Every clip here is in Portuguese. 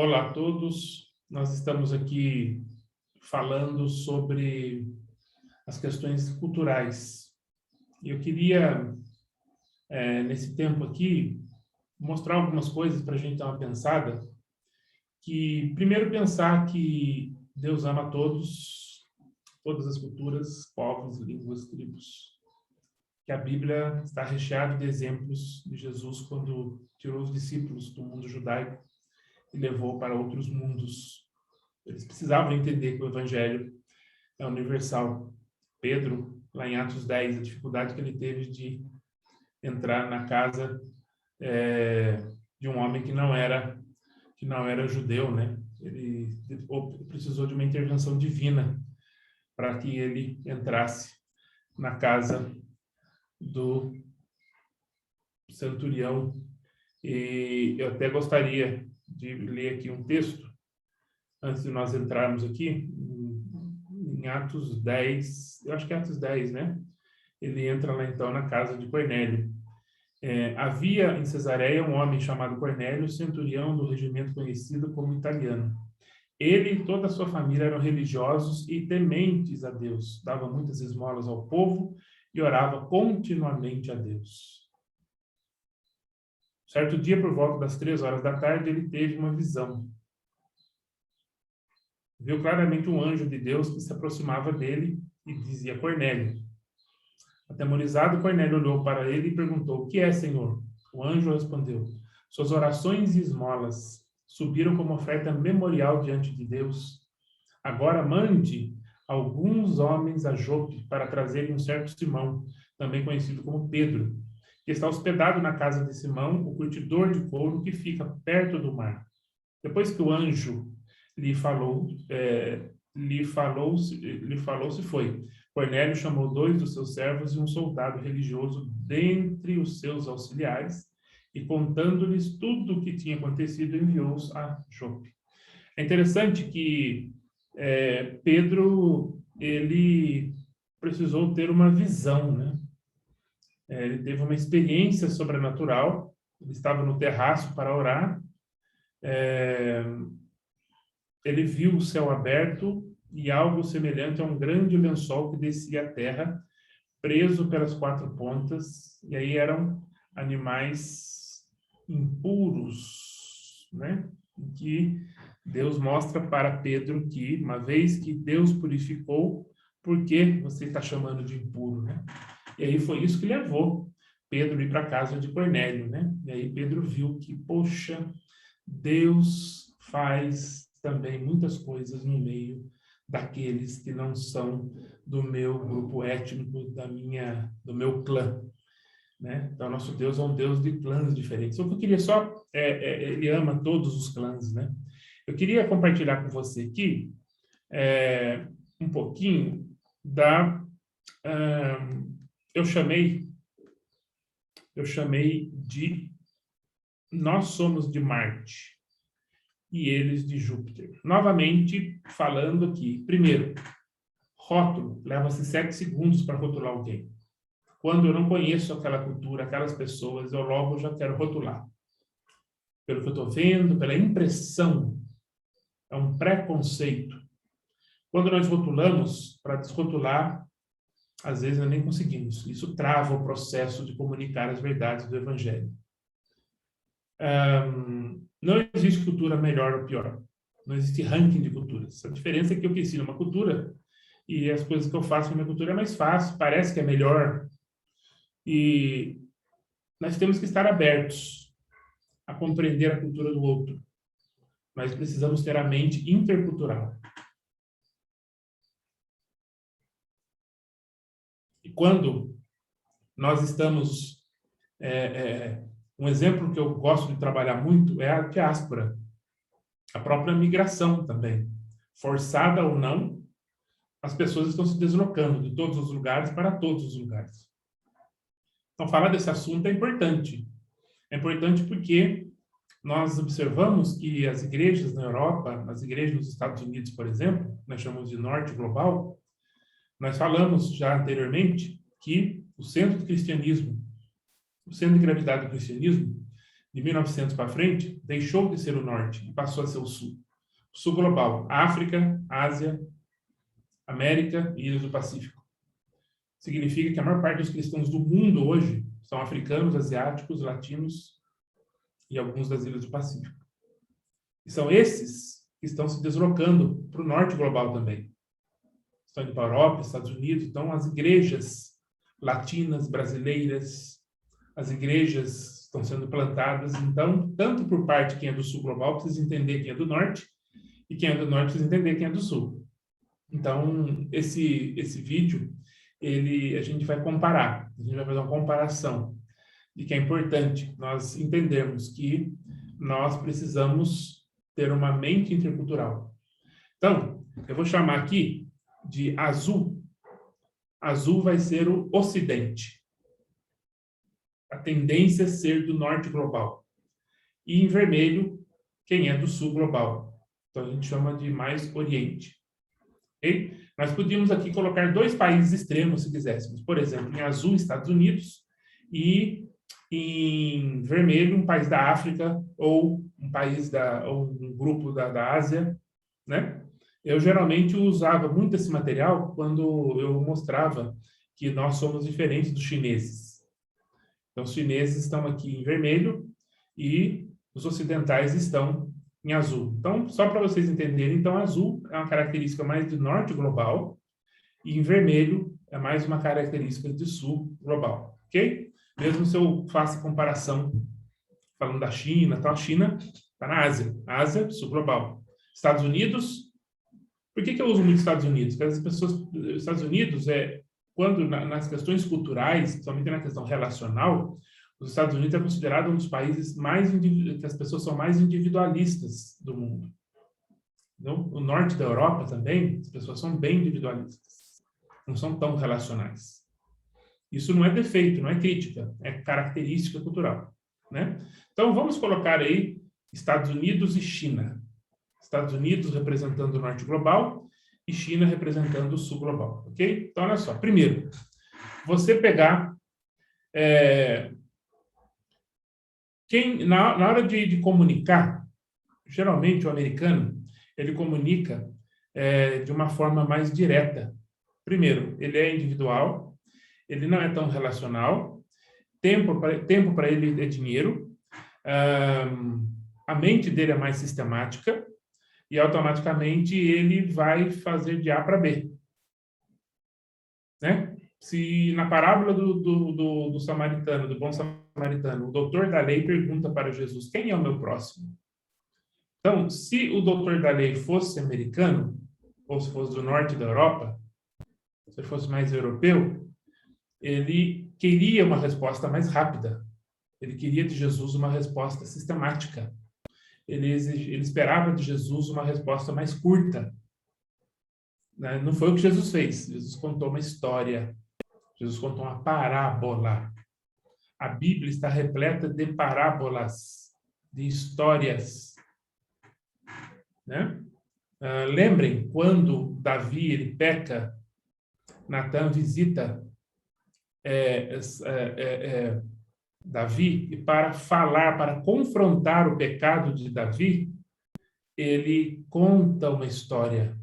Olá a todos, nós estamos aqui falando sobre as questões culturais. E eu queria, nesse tempo aqui, mostrar algumas coisas para a gente dar uma pensada. Primeiro, pensar que Deus ama todos, todas as culturas, povos, línguas, tribos. Que a Bíblia está recheada de exemplos de Jesus quando tirou os discípulos do mundo judaico e levou para outros mundos. Eles precisavam entender que o Evangelho é universal. Pedro, lá em Atos 10, a dificuldade que ele teve de entrar na casa de um homem que não era judeu, né? Ele precisou de uma intervenção divina para que ele entrasse na casa do centurião. E eu até gostaria de ler aqui um texto, antes de nós entrarmos aqui, em Atos 10, eu acho que é Atos 10, né? Ele entra lá então na casa de Cornélio. Havia em Cesareia um homem chamado Cornélio, centurião do regimento conhecido como italiano. Ele e toda a sua família eram religiosos e tementes a Deus, dava muitas esmolas ao povo e orava continuamente a Deus. Certo dia, por volta das 3 horas da tarde, ele teve uma visão. Viu claramente um anjo de Deus que se aproximava dele e dizia: Cornélio. Atemorizado, Cornélio olhou para ele e perguntou: O que é, Senhor? O anjo respondeu: Suas orações e esmolas subiram como oferta memorial diante de Deus. Agora mande alguns homens a Jope para trazerem um certo Simão, também conhecido como Pedro, que está hospedado na casa de Simão, o curtidor de couro que fica perto do mar. Depois que o anjo lhe falou, se foi. Cornélio chamou 2 dos seus servos e um soldado religioso dentre os seus auxiliares e, contando-lhes tudo o que tinha acontecido, enviou-os a Jope. É interessante que Pedro, ele precisou ter uma visão, né? Ele teve uma experiência sobrenatural. Ele estava no terraço para orar. Ele viu o céu aberto e algo semelhante a um grande lençol que descia à terra, preso pelas 4 pontas, e aí eram animais impuros, né? Que Deus mostra para Pedro que, uma vez que Deus purificou, por que você está chamando de impuro, né? E aí foi isso que levou Pedro a ir para a casa de Cornélio, né? E aí Pedro viu que, poxa, Deus faz também muitas coisas no meio daqueles que não são do meu grupo étnico, do meu clã, né? Então, nosso Deus é um Deus de clãs diferentes. O que eu queria só, ele ama todos os clãs, né? Eu queria compartilhar com você aqui um pouquinho da... eu chamei de Nós Somos de Marte e eles de Júpiter. Novamente, falando aqui. Primeiro, rótulo. Leva-se 7 segundos para rotular alguém. Quando eu não conheço aquela cultura, aquelas pessoas, eu logo já quero rotular. Pelo que eu estou vendo, pela impressão. É um preconceito. Quando nós rotulamos, para desrotular, às vezes nós nem conseguimos. Isso trava o processo de comunicar as verdades do Evangelho. Não existe cultura melhor ou pior. Não existe ranking de culturas. A diferença é que eu ensino uma cultura e as coisas que eu faço na minha cultura é mais fácil, parece que é melhor. E nós temos que estar abertos a compreender a cultura do outro. Nós precisamos ter a mente intercultural. E quando nós estamos... um exemplo que eu gosto de trabalhar muito é a diáspora. A própria migração também. Forçada ou não, as pessoas estão se deslocando de todos os lugares para todos os lugares. Então, falar desse assunto é importante. É importante porque nós observamos que as igrejas na Europa, as igrejas nos Estados Unidos, por exemplo, nós chamamos de norte global, nós falamos já anteriormente que o centro do cristianismo, o centro de gravidade do cristianismo, de 1900 para frente, deixou de ser o norte e passou a ser o sul. O sul global, África, Ásia, América e Ilhas do Pacífico. Significa que a maior parte dos cristãos do mundo hoje são africanos, asiáticos, latinos e alguns das Ilhas do Pacífico. E são esses que estão se deslocando para o norte global também. Estão indo para a Europa, Estados Unidos. Então, as igrejas latinas, brasileiras, as igrejas estão sendo plantadas. Então, tanto por parte de quem é do sul global, precisa entender quem é do norte, e quem é do norte precisa entender quem é do sul. Então, esse vídeo, a gente vai comparar, a gente vai fazer uma comparação de que é importante nós entendermos que nós precisamos ter uma mente intercultural. Então, eu vou chamar aqui de azul. Azul vai ser o Ocidente. A tendência é ser do norte global. E em vermelho, quem é do sul global. Então, a gente chama de mais Oriente. Okay? Nós podíamos aqui colocar 2 países extremos, se quiséssemos. Por exemplo, em azul, Estados Unidos, e em vermelho, um país da África, ou ou um grupo da Ásia, né? Eu geralmente usava muito esse material quando eu mostrava que nós somos diferentes dos chineses. Então, os chineses estão aqui em vermelho e os ocidentais estão em azul. Então, só para vocês entenderem, então, azul é uma característica mais do norte global e em vermelho é mais uma característica do sul global, ok? Mesmo se eu faço comparação falando da China, a China está na Ásia, Ásia, sul global. Estados Unidos, por que eu uso muito Estados Unidos? Porque as pessoas, Estados Unidos quando nas questões culturais, somente na questão relacional, os Estados Unidos é considerado um dos países que as pessoas são mais individualistas do mundo. Então, o norte da Europa também, as pessoas são bem individualistas, não são tão relacionais. Isso não é defeito, não é crítica, é característica cultural, né? Então, vamos colocar aí Estados Unidos e China. Estados Unidos representando o norte global e China representando o sul global, ok? Então, olha só. Primeiro, você pegar... na hora de comunicar, geralmente o americano, ele comunica de uma forma mais direta. Primeiro, ele é individual, ele não é tão relacional, tempo para ele é dinheiro, a mente dele é mais sistemática e automaticamente ele vai fazer de A para B. Né? Se na parábola do samaritano, do bom samaritano, o doutor da lei pergunta para Jesus, quem é o meu próximo? Então, se o doutor da lei fosse americano, ou se fosse do norte da Europa, se fosse mais europeu, ele queria uma resposta mais rápida. Ele queria de Jesus uma resposta sistemática. Ele esperava de Jesus uma resposta mais curta. Não foi o que Jesus fez. Jesus contou uma história. Jesus contou uma parábola. A Bíblia está repleta de parábolas, de histórias. Né? Lembrem, quando Davi ele peca, Natan visita Davi, e para confrontar o pecado de Davi, ele conta uma história.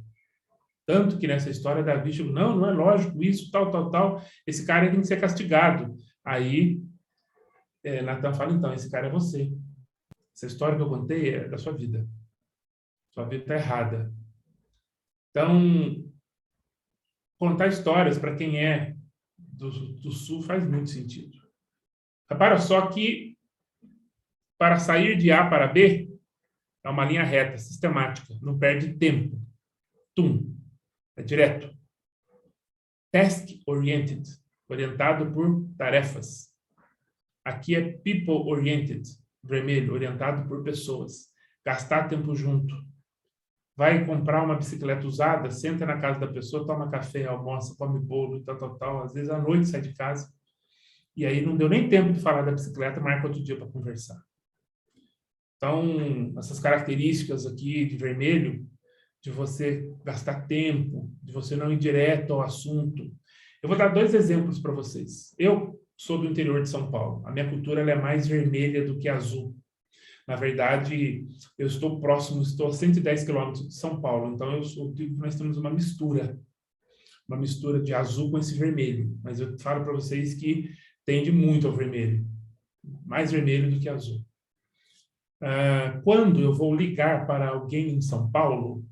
Tanto que nessa história Davi chegou, não é lógico isso, tal, esse cara tem que ser castigado. Aí Natan fala, então, esse cara é você. Essa história que eu contei é da sua vida. Sua vida está errada. Então, contar histórias para quem é do sul faz muito sentido. Repara só que para sair de A para B é uma linha reta, sistemática, não perde tempo. É direto. Task-oriented, orientado por tarefas. Aqui é people-oriented, vermelho, orientado por pessoas. Gastar tempo junto. Vai comprar uma bicicleta usada, senta na casa da pessoa, toma café, almoça, come bolo, tal. Às vezes à noite sai de casa. E aí não deu nem tempo de falar da bicicleta, marca outro dia para conversar. Então, essas características aqui de vermelho, de você gastar tempo, de você não ir direto ao assunto. Eu vou dar 2 exemplos para vocês. Eu sou do interior de São Paulo. A minha cultura ela é mais vermelha do que azul. Na verdade, eu estou próximo, estou a 110 quilômetros de São Paulo, então eu digo que nós temos uma mistura de azul com esse vermelho. Mas eu falo para vocês que tende muito ao vermelho, mais vermelho do que azul. Quando eu vou ligar para alguém em São Paulo,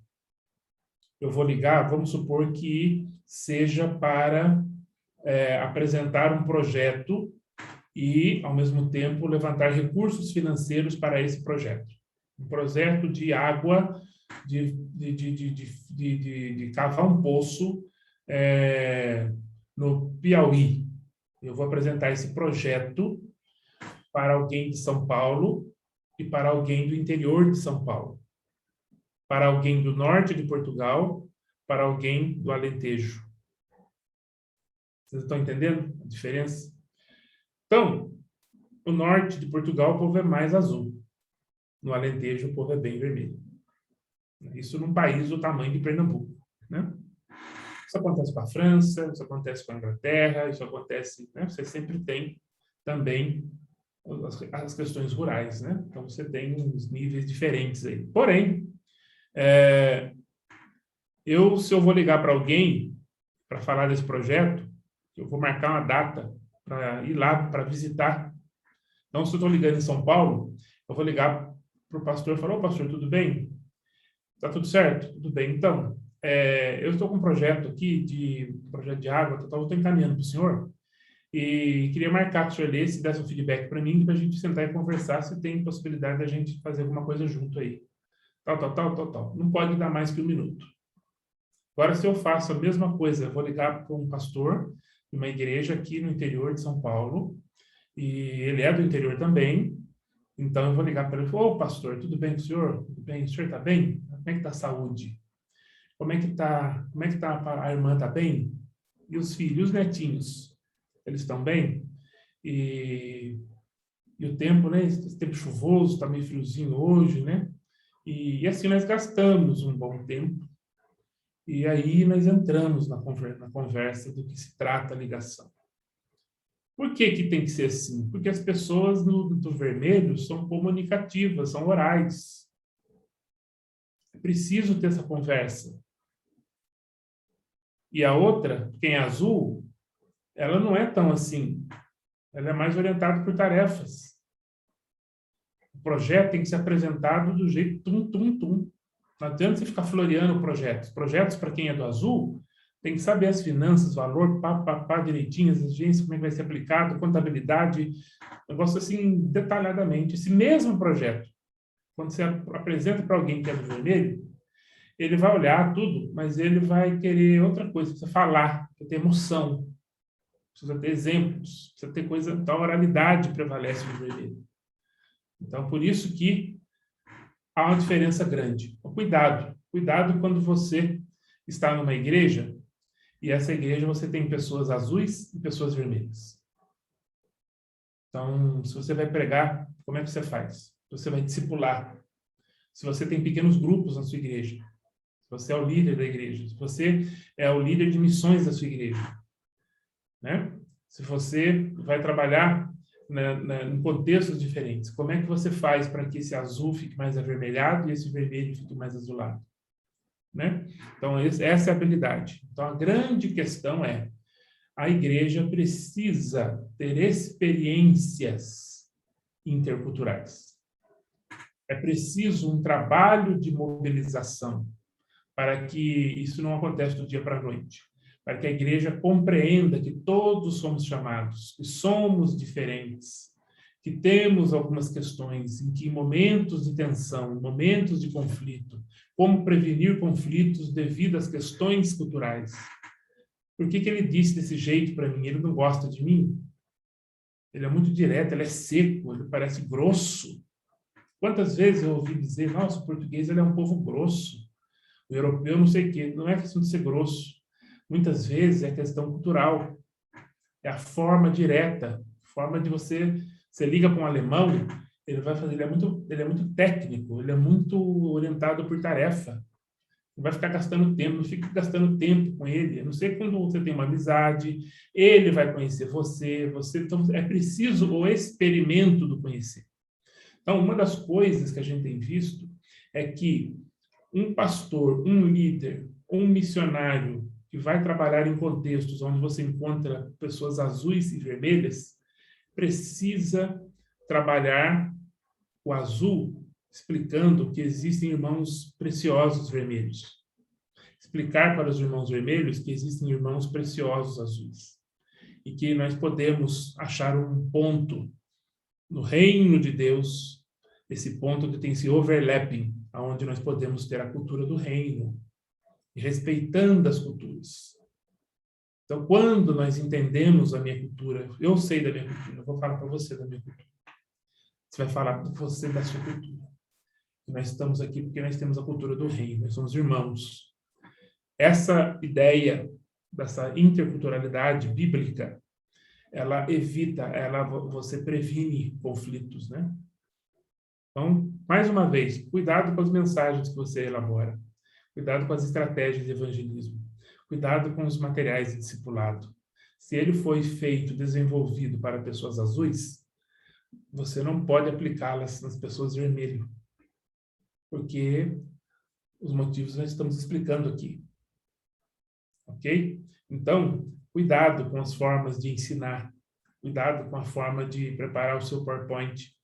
eu vou ligar, vamos supor que seja para apresentar um projeto e, ao mesmo tempo, levantar recursos financeiros para esse projeto. Um projeto de água, de cavar um poço no Piauí. Eu vou apresentar esse projeto para alguém de São Paulo e para alguém do interior de São Paulo, para alguém do norte de Portugal, para alguém do Alentejo. Vocês estão entendendo a diferença? Então, no norte de Portugal, o povo é mais azul. No Alentejo, o povo é bem vermelho. Isso num país do tamanho de Pernambuco, né? Isso acontece com a França, isso acontece com a Inglaterra, isso acontece, né? Você sempre tem também as questões rurais, né? Então, você tem uns níveis diferentes aí. Porém, se eu vou ligar para alguém para falar desse projeto, eu vou marcar uma data para ir lá para visitar. Então, se eu estou ligando em São Paulo, eu vou ligar para o pastor e falar: ô, pastor, tudo bem? Tá tudo certo? Tudo bem. Então, eu estou com um projeto aqui, projeto de água, eu estou encaminhando para o senhor, e queria marcar que o senhor lesse e desse um feedback para mim, para a gente sentar e conversar se tem possibilidade da gente fazer alguma coisa junto aí. Tal. Não pode dar mais que 1 minuto. Agora, se eu faço a mesma coisa, eu vou ligar para um pastor de uma igreja aqui no interior de São Paulo, e ele é do interior também, então eu vou ligar para ele e falar: ô, pastor, tudo bem com o senhor? Tudo bem? O senhor está bem? Como é que está a saúde? Como é que tá a irmã, está bem? E os filhos, os netinhos, eles estão bem? E o tempo, né? Esse tempo chuvoso, está meio friozinho hoje, né? E assim nós gastamos um bom tempo. E aí nós entramos na conversa do que se trata a ligação. Por que que tem que ser assim? Porque as pessoas do vermelho são comunicativas, são orais. É preciso ter essa conversa. E a outra, quem é azul, ela não é tão assim. Ela é mais orientada por tarefas. O projeto tem que ser apresentado do jeito tum. Não adianta você ficar floreando projetos. Projetos, para quem é do azul, tem que saber as finanças, valor, direitinho, as exigências, como é que vai ser aplicado, contabilidade, negócio assim, detalhadamente. Esse mesmo projeto, quando você apresenta para alguém que é do vermelho, ele vai olhar tudo, mas ele vai querer outra coisa, precisa falar, precisa ter emoção, precisa ter exemplos, precisa ter coisa, então a oralidade prevalece no vermelho. Então, por isso que há uma diferença grande. Então, cuidado quando você está numa igreja e essa igreja você tem pessoas azuis e pessoas vermelhas. Então, se você vai pregar, como é que você faz? Você vai discipular. Se você tem pequenos grupos na sua igreja, se você é o líder da igreja, se você é o líder de missões da sua igreja, né? Se você vai trabalhar em contextos diferentes, como é que você faz para que esse azul fique mais avermelhado e esse vermelho fique mais azulado? Né? Então, essa é a habilidade. Então, a grande questão é: a igreja precisa ter experiências interculturais. É preciso um trabalho de mobilização para que isso não aconteça do dia para a noite. Para que a igreja compreenda que todos somos chamados, que somos diferentes, que temos algumas questões em que, em momentos de tensão, momentos de conflito, como prevenir conflitos devido às questões culturais. Por que que ele disse desse jeito para mim? Ele não gosta de mim? Ele é muito direto, ele é seco, ele parece grosso. Quantas vezes eu ouvi dizer: nossa, o português ele é um povo grosso, o europeu não sei o quê. Não é questão de ser grosso. Muitas vezes é questão cultural. É a forma direta, forma de você liga para um alemão, ele vai fazer, ele é muito técnico, ele é muito orientado por tarefa. Não vai ficar gastando tempo, não fique gastando tempo com ele. A não ser quando você tem uma amizade, ele vai conhecer você, então é preciso o experimento do conhecer. Então, uma das coisas que a gente tem visto é que um pastor, um líder, um missionário que vai trabalhar em contextos onde você encontra pessoas azuis e vermelhas, precisa trabalhar o azul, explicando que existem irmãos preciosos vermelhos. Explicar para os irmãos vermelhos que existem irmãos preciosos azuis. E que nós podemos achar um ponto no reino de Deus, esse ponto que tem esse overlapping, onde nós podemos ter a cultura do reino, respeitando as culturas. Então, quando nós entendemos a minha cultura, eu sei da minha cultura, eu vou falar para você da minha cultura. Você vai falar para você da sua cultura. Nós estamos aqui porque nós temos a cultura do reino, nós somos irmãos. Essa ideia dessa interculturalidade bíblica, ela evita, você previne conflitos, né? Então, mais uma vez, cuidado com as mensagens que você elabora. Cuidado com as estratégias de evangelismo. Cuidado com os materiais de discipulado. Se ele foi feito, desenvolvido para pessoas azuis, você não pode aplicá-las nas pessoas vermelhas. Porque os motivos nós estamos explicando aqui. Ok? Então, cuidado com as formas de ensinar. Cuidado com a forma de preparar o seu PowerPoint.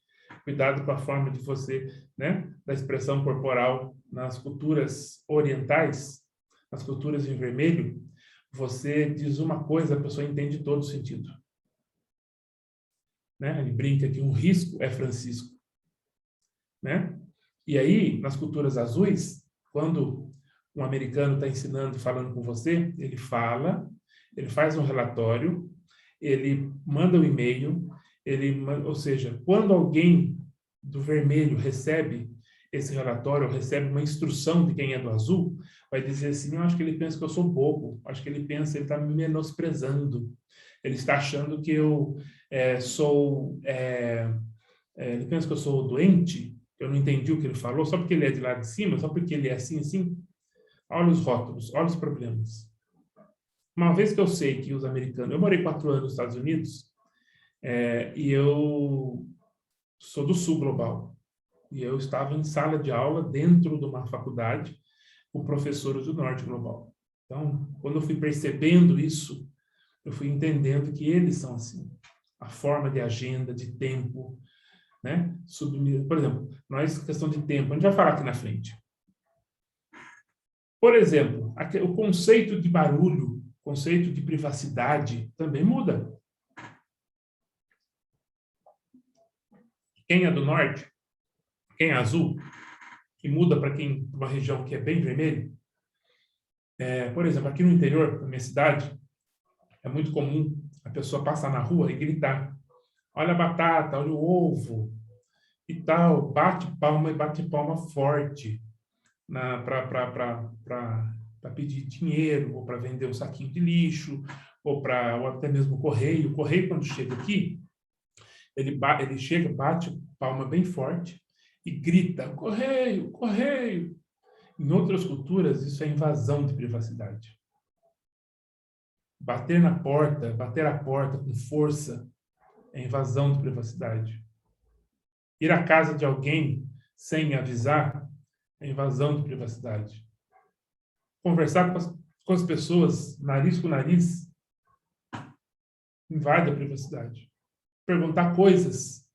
Cuidado com a forma de você, né, da expressão corporal nas culturas orientais, nas culturas em vermelho, você diz uma coisa, a pessoa entende todo o sentido. Né? Ele brinca que um risco é Francisco. Né? E aí, nas culturas azuis, quando um americano está ensinando, falando com você, ele fala, ele faz um relatório, ele manda um e-mail, ou seja, quando alguém do vermelho recebe esse relatório, ou recebe uma instrução de quem é do azul, vai dizer assim, eu acho que ele pensa que eu sou bobo, acho que ele pensa, ele está me menosprezando, ele está achando que eu ele pensa que eu sou doente, eu não entendi o que ele falou, só porque ele é de lá de cima, só porque ele é assim, assim. Olha os rótulos, olha os problemas. Uma vez que eu sei que os americanos... Eu morei 4 anos nos Estados Unidos, e eu sou do Sul Global. E eu estava em sala de aula dentro de uma faculdade com professores do Norte Global. Então, quando eu fui percebendo isso, eu fui entendendo que eles são assim. A forma de agenda, de tempo, né? Por exemplo, nós, questão de tempo, a gente vai falar aqui na frente. Por exemplo, o conceito de barulho, o conceito de privacidade também muda. Quem é do norte, quem é azul, e muda para uma região que é bem vermelho. Por exemplo, aqui no interior, na minha cidade, é muito comum a pessoa passar na rua e gritar: olha a batata, olha o ovo, e tal, bate palma forte para pedir dinheiro, ou para vender um saquinho de lixo, ou até mesmo o correio. O correio, quando chega aqui, ele chega, bate palma bem forte e grita: correio, correio. Em outras culturas, isso é invasão de privacidade. Bater a porta com força é invasão de privacidade. Ir à casa de alguém sem avisar é invasão de privacidade. Conversar com as pessoas, nariz com nariz, invade a privacidade. Perguntar coisas,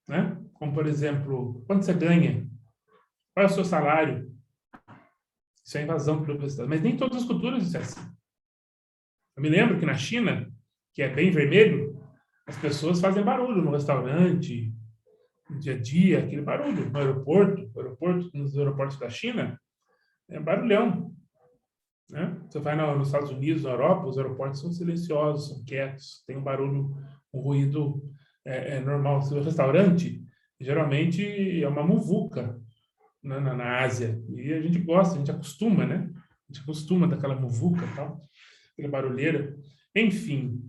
né? Como, por exemplo, quanto você ganha? Qual é o seu salário? Isso é invasão de privacidade. Mas nem todas as culturas isso é assim. Eu me lembro que na China, que é bem vermelho, as pessoas fazem barulho no restaurante, no dia a dia, aquele barulho. No aeroporto, nos aeroportos da China, é barulhão. Né? Você vai nos Estados Unidos, na Europa, os aeroportos são silenciosos, são quietos, tem um barulho, um ruído normal. O restaurante, geralmente, é uma muvuca, né, na Ásia. E a gente gosta, a gente acostuma, né? A gente acostuma daquela muvuca e tal, aquela barulheira. Enfim,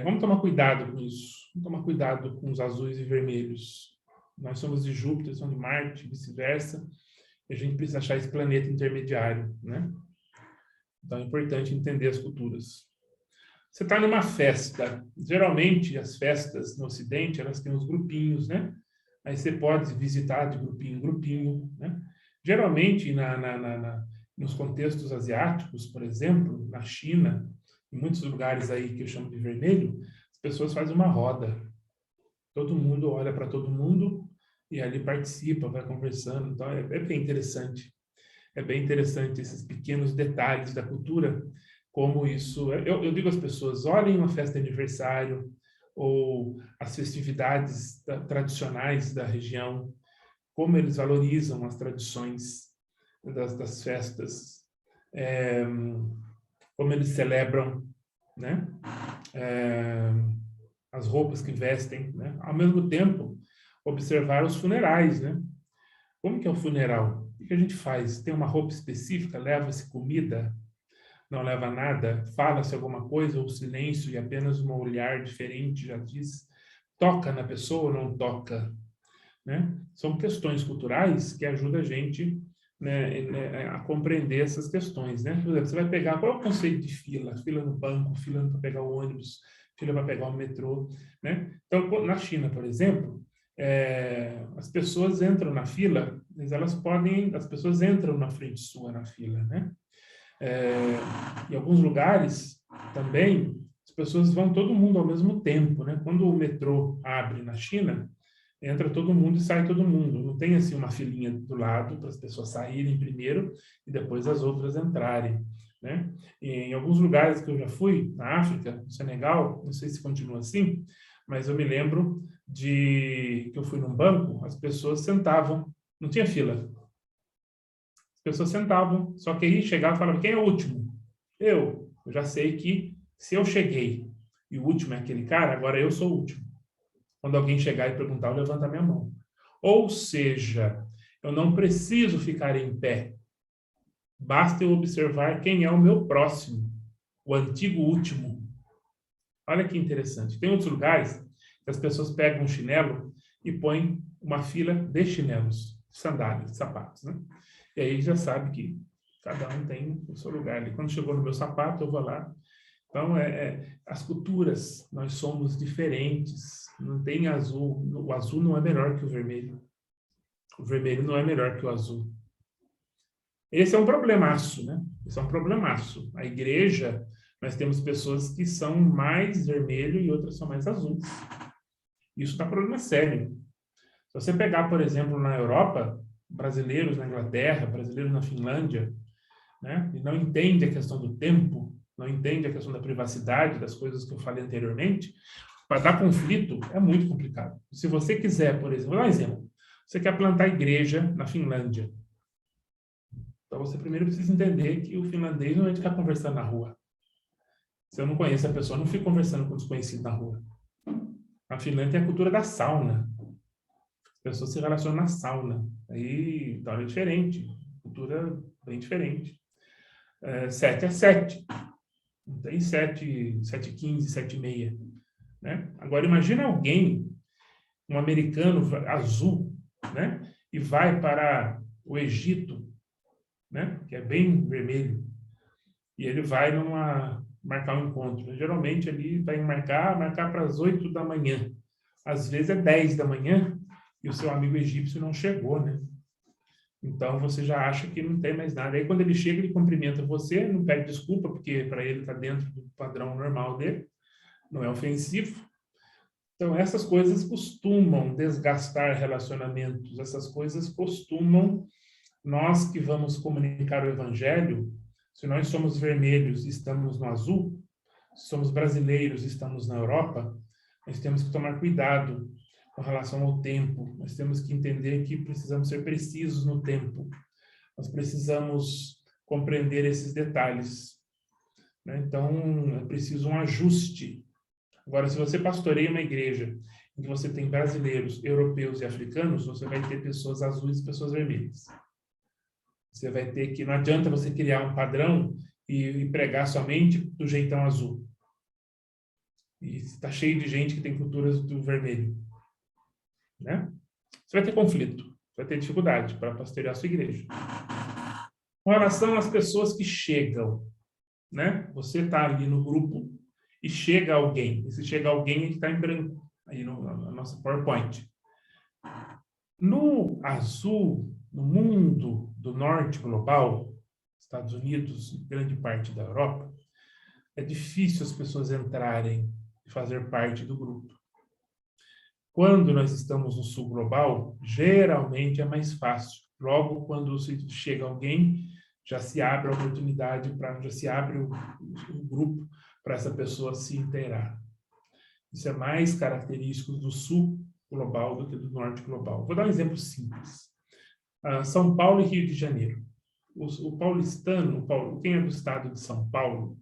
vamos tomar cuidado com isso. Vamos tomar cuidado com os azuis e vermelhos. Nós somos de Júpiter, somos de Marte, vice-versa. E a gente precisa achar esse planeta intermediário, né? Então é importante entender as culturas. Você está numa festa. Geralmente, as festas no Ocidente, elas têm os grupinhos, né? Aí você pode visitar de grupinho em grupinho, né? Geralmente, nos contextos asiáticos, por exemplo, na China, em muitos lugares aí que eu chamo de vermelho, as pessoas fazem uma roda. Todo mundo olha para todo mundo e ali participa, vai conversando. Então, é bem interessante. É bem interessante esses pequenos detalhes da cultura, como isso... Eu digo às pessoas, olhem uma festa de aniversário ou as festividades tradicionais da região, como eles valorizam as tradições das festas, como eles celebram, né? As roupas que vestem, né? Ao mesmo tempo, observar os funerais, né? Como que é o funeral? O que a gente faz? Tem uma roupa específica? Leva-se comida? Não leva nada? Fala-se alguma coisa? Ou silêncio e apenas um olhar diferente já diz? Toca na pessoa ou não toca? Né? São questões culturais que ajudam a gente, né, a compreender essas questões, né? Por exemplo, você vai pegar, qual é o conceito de fila? Fila no banco, fila para pegar o ônibus, fila para pegar o metrô, né? Então, na China, por exemplo, as pessoas entram na fila, mas as pessoas entram na frente sua na fila, né? Em alguns lugares também, as pessoas vão todo mundo ao mesmo tempo, né? Quando o metrô abre na China, entra todo mundo e sai todo mundo. Não tem assim uma filinha do lado para as pessoas saírem primeiro e depois as outras entrarem, né? E em alguns lugares que eu já fui, na África, no Senegal, não sei se continua assim, mas eu me lembro de que eu fui num banco, as pessoas sentavam, não tinha fila. As pessoas sentavam, só que aí chegava e falava, quem é o último? Eu já sei que se eu cheguei e o último é aquele cara, agora eu sou o último. Quando alguém chegar e perguntar, eu levanto a minha mão. Ou seja, eu não preciso ficar em pé. Basta eu observar quem é o meu próximo, o antigo último. Olha que interessante. Tem outros lugares que as pessoas pegam um chinelo e põem uma fila de chinelos, sandálias, sapatos, né? E aí já sabe que cada um tem o seu lugar ali. Quando chegou no meu sapato, eu vou lá. Então, as culturas, nós somos diferentes. Não tem azul. O azul não é melhor que o vermelho. O vermelho não é melhor que o azul. Esse é um problemaço, né? Esse é um problemaço. A igreja, nós temos pessoas que são mais vermelho e outras são mais azuis. Isso está problema sério. Se você pegar, por exemplo, na Europa, brasileiros na Inglaterra, brasileiros na Finlândia, né? E não entende a questão do tempo, não entende a questão da privacidade, das coisas que eu falei anteriormente, para dar conflito é muito complicado. Se você quiser, por exemplo, vou dar um exemplo. Você quer plantar igreja na Finlândia. Então você primeiro precisa entender que o finlandês não é de ficar conversando na rua. Se eu não conheço a pessoa, eu não fico conversando com desconhecido na rua. Na Finlândia tem a cultura da sauna. As pessoas se relacionam na sauna. Aí, então é diferente. Cultura bem diferente. 7 é 7. Não tem 7, 7h15, 7h30. Né? Agora, imagina alguém, um americano azul, né? E vai para o Egito, né? Que é bem vermelho, e ele vai marcar um encontro. Geralmente, ele vai marcar para as 8 da manhã. Às vezes é 10 da manhã e o seu amigo egípcio não chegou, né? Então, você já acha que não tem mais nada. Aí, quando ele chega, ele cumprimenta você, não pede desculpa, porque para ele está dentro do padrão normal dele, não é ofensivo. Então, essas coisas costumam desgastar relacionamentos, essas coisas costumam, nós que vamos comunicar o evangelho, se nós somos vermelhos e estamos no azul, se somos brasileiros e estamos na Europa, nós temos que tomar cuidado com relação ao tempo, nós temos que entender que precisamos ser precisos no tempo, nós precisamos compreender esses detalhes, né? Então, é preciso um ajuste. Agora, se você pastoreia uma igreja em que você tem brasileiros, europeus e africanos, você vai ter pessoas azuis e pessoas vermelhas. Você vai ter que... Não adianta você criar um padrão e pregar somente do jeitão azul. E está cheio de gente que tem culturas do vermelho, né? Você vai ter conflito. vai ter dificuldade para pastorear a sua igreja. Com relação às pessoas que chegam, né? Você está ali no grupo e chega alguém. E se chega alguém, ele está em branco, aí na nossa PowerPoint. No azul, no mundo do norte global, Estados Unidos, grande parte da Europa, é difícil as pessoas entrarem e fazer parte do grupo. Quando nós estamos no sul global, geralmente é mais fácil. Logo, quando chega alguém, já se abre a oportunidade, já se abre o grupo para essa pessoa se inteirar. Isso é mais característico do sul global do que do norte global. Vou dar um exemplo simples. São Paulo e Rio de Janeiro. O paulistano, quem é do estado de São Paulo,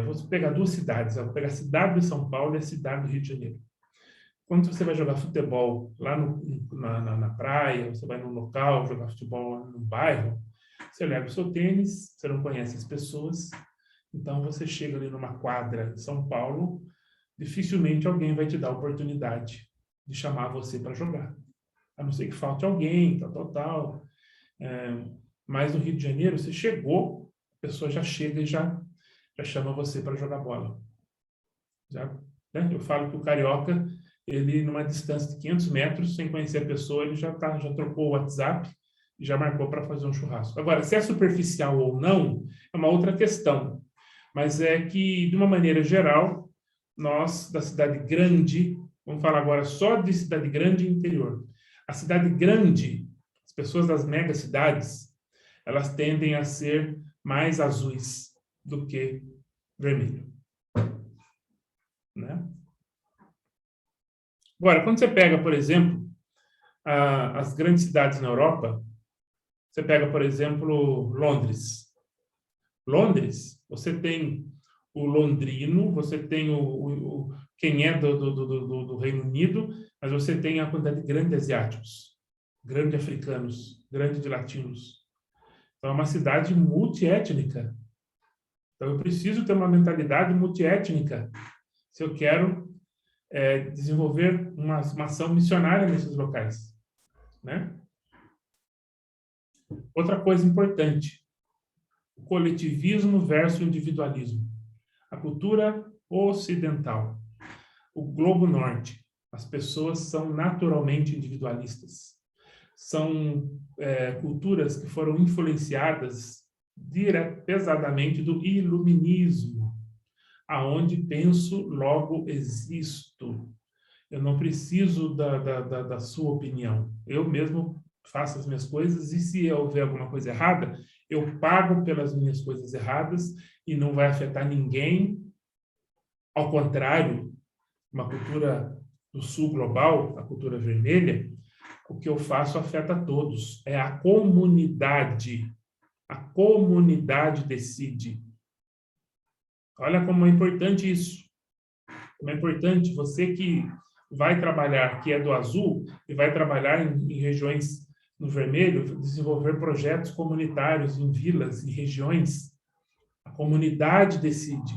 vou pegar duas cidades. Vou pegar a cidade de São Paulo e a cidade do Rio de Janeiro. Quando você vai jogar futebol lá na praia, você vai num local jogar futebol no bairro, você leva o seu tênis, você não conhece as pessoas, então você chega ali numa quadra de São Paulo, dificilmente alguém vai te dar a oportunidade de chamar você para jogar. A não ser que falte alguém, tal. Mas no Rio de Janeiro, você chegou, a pessoa já chega e já chama você para jogar bola. Né? Eu falo que o carioca, ele numa distância de 500 metros, sem conhecer a pessoa, ele já trocou o WhatsApp e já marcou para fazer um churrasco. Agora, se é superficial ou não, é uma outra questão. Mas é que, de uma maneira geral, nós, da cidade grande, vamos falar agora só de cidade grande e interior. A cidade grande, as pessoas das megacidades, elas tendem a ser mais azuis do que vermelho. Né? Agora, quando você pega, por exemplo, as grandes cidades na Europa, você pega, por exemplo, Londres. Londres, você tem o londrino, você tem quem é do Reino Unido, mas você tem a quantidade grande de asiáticos, grande de africanos, grande de latinos. Então, é uma cidade multiétnica. Então, eu preciso ter uma mentalidade multiétnica se eu quero desenvolver uma ação missionária nesses locais. Né? Outra coisa importante, o coletivismo versus o individualismo. A cultura ocidental, o Globo Norte, as pessoas são naturalmente individualistas. São culturas que foram influenciadas pesadamente do iluminismo, aonde penso, logo existo. Eu não preciso da sua opinião. Eu mesmo faço as minhas coisas e se houver alguma coisa errada, eu pago pelas minhas coisas erradas e não vai afetar ninguém. Ao contrário, uma cultura do sul global, a cultura vermelha, o que eu faço afeta todos. É a comunidade. A comunidade decide. Olha como é importante isso. Como é importante você que vai trabalhar, que é do azul, e vai trabalhar em regiões no vermelho, desenvolver projetos comunitários em vilas e regiões. A comunidade decide.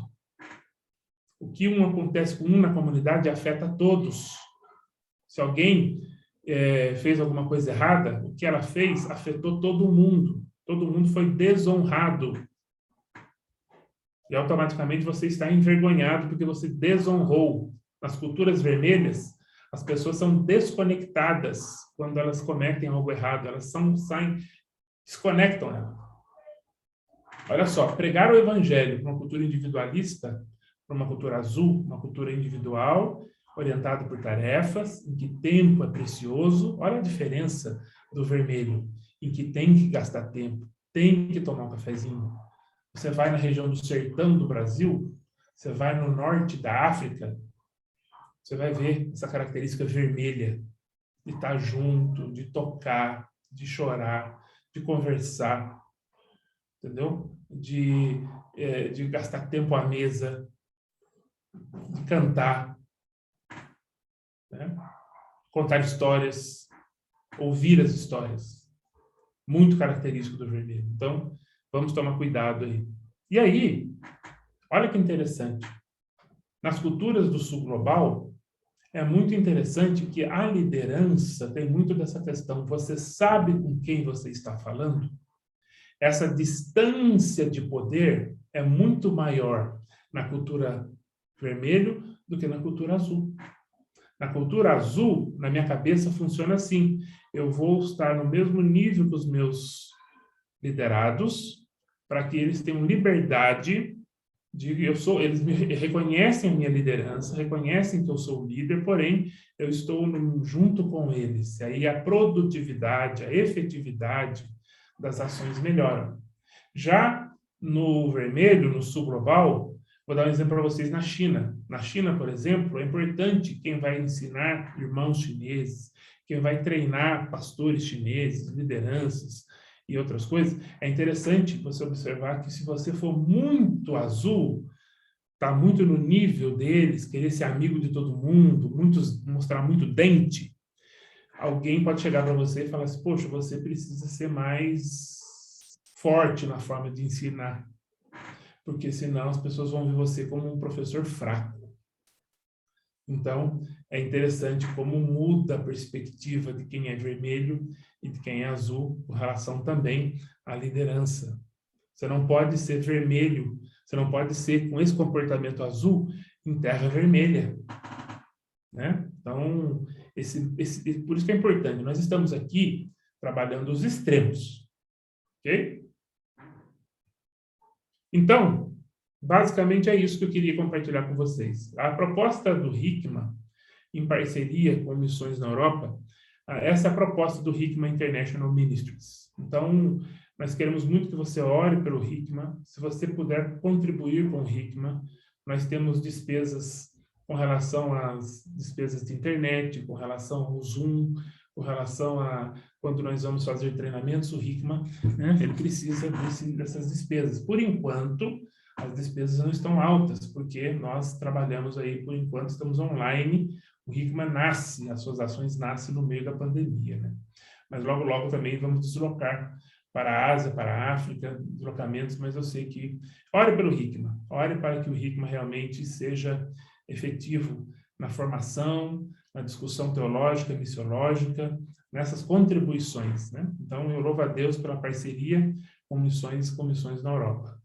O que acontece com na comunidade afeta todos. Se alguém fez alguma coisa errada, o que ela fez afetou todo mundo. Todo mundo foi desonrado. E automaticamente você está envergonhado porque você desonrou. Nas culturas vermelhas, as pessoas são desconectadas quando elas cometem algo errado. Elas desconectam ela. Olha só, pregar o evangelho para uma cultura individualista, para uma cultura azul, uma cultura individual, orientada por tarefas, em que tempo é precioso. Olha a diferença do vermelho, em que tem que gastar tempo, tem que tomar um cafezinho. Você vai na região do sertão do Brasil, você vai no norte da África, você vai ver essa característica vermelha de estar junto, de tocar, de chorar, de conversar, entendeu? De gastar tempo à mesa, de cantar, né? Contar histórias, ouvir as histórias. Muito característico do vermelho. Então, vamos tomar cuidado aí. E aí, olha que interessante. Nas culturas do sul global, é muito interessante que a liderança tem muito dessa questão. Você sabe com quem você está falando? Essa distância de poder é muito maior na cultura vermelho do que na cultura azul. Na cultura azul, na minha cabeça, funciona assim. Eu vou estar no mesmo nível que os meus liderados, para que eles tenham liberdade eles me reconhecem a minha liderança, reconhecem que eu sou o líder, porém, eu estou junto com eles. E aí a produtividade, a efetividade das ações melhoram. Já no vermelho, no sul global, vou dar um exemplo para vocês na China. Na China, por exemplo, é importante quem vai ensinar irmãos chineses, quem vai treinar pastores chineses, lideranças, e outras coisas, é interessante você observar que se você for muito azul, tá muito no nível deles, querer ser amigo de todo mundo, mostrar muito dente, alguém pode chegar para você e falar assim, poxa, você precisa ser mais forte na forma de ensinar, porque senão as pessoas vão ver você como um professor fraco. Então, é interessante como muda a perspectiva de quem é vermelho e de quem é azul, com relação também à liderança. Você não pode ser vermelho, você não pode ser com esse comportamento azul em terra vermelha, né? Então, por isso que é importante. Nós estamos aqui trabalhando os extremos, ok? Então, basicamente é isso que eu queria compartilhar com vocês. A proposta do Hikma, em parceria com missões na Europa, essa é a proposta do Hikma International Ministries. Então, nós queremos muito que você ore pelo Hikma. Se você puder contribuir com o Hikma, nós temos despesas com relação às despesas de internet, com relação ao Zoom, com relação a quando nós vamos fazer treinamentos, o Hikma, né, ele precisa dessas despesas. Por enquanto, as despesas não estão altas, porque nós trabalhamos aí, por enquanto, estamos online. O Hikma nasce, as suas ações nascem no meio da pandemia, né? Mas logo, logo também vamos deslocar para a Ásia, para a África, deslocamentos, mas eu sei que... Ore pelo Hikma, ore para que o Hikma realmente seja efetivo na formação, na discussão teológica, missiológica, nessas contribuições, né? Então, eu louvo a Deus pela parceria com missões na Europa.